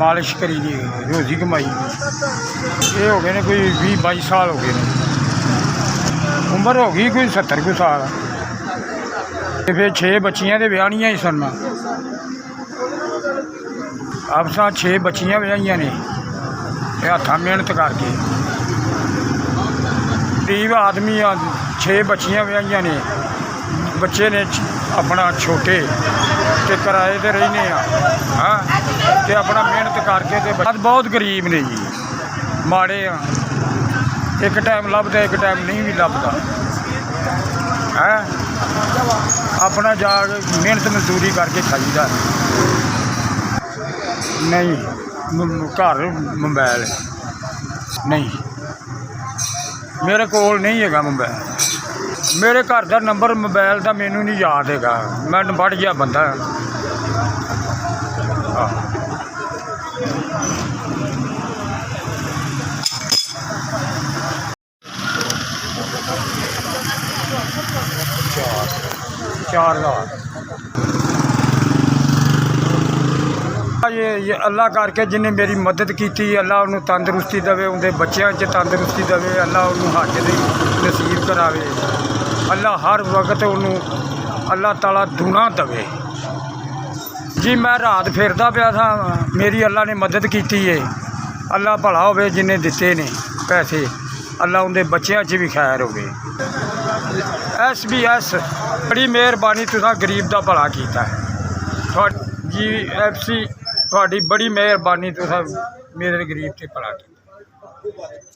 मालिश करी दी रोजी कमाई ये हो गए ने कोई 20-22 साल हो गए ने उम्र हो गई कोई 70 कुछ साल ते फिर 6 बच्चियां ते ब्याहियां ही सन अब 6 बच्चियां ब्याहियां ने हत्था मेहनत करके गरीब आदमी 6 बच्चियां ब्याहियां ने बच्चे ने अपना छोटे ते किराए ते रहने हाँ ते अपना मेहनत करके ते बहुत गरीब ने जी माड़े एक टाइम लभदा एक टाइम नहीं भी लभदा है अपना जाग मेहनत मजदूरी करके खाईदा नहीं घर मोबाइल नहीं मेरे कोल नहीं है मोबाइल मेरे घर का नंबर मोबाइल का मैनू नहीं याद है मैं बढ़ गया बंदा हाँ चार ये अल्लाह करके जिन्हें मेरी मदद की अल्लाह उन्होंने तंदुरुस्ती देवे उनके बच्चों च तंदुरुस्ती देवे अल्लाह उन्होंने हज दी नसीब करावे अल्लाह हर वक्त उन्होंने अल्लाह ताला दुना देवे जी मैं रात फिरदा पाया था मेरी अल्लाह ने मदद की है अल्लाह भला होवे जिन्हें दिते ने पैसे अल्लाह उनके बच्चों च भी खैर होवे SBS बड़ी मेहरबानी तुसां गरीब का भला किया है GFC थोड़ी बड़ी मेहरबानी तुसां मेरे गरीब से भला किया।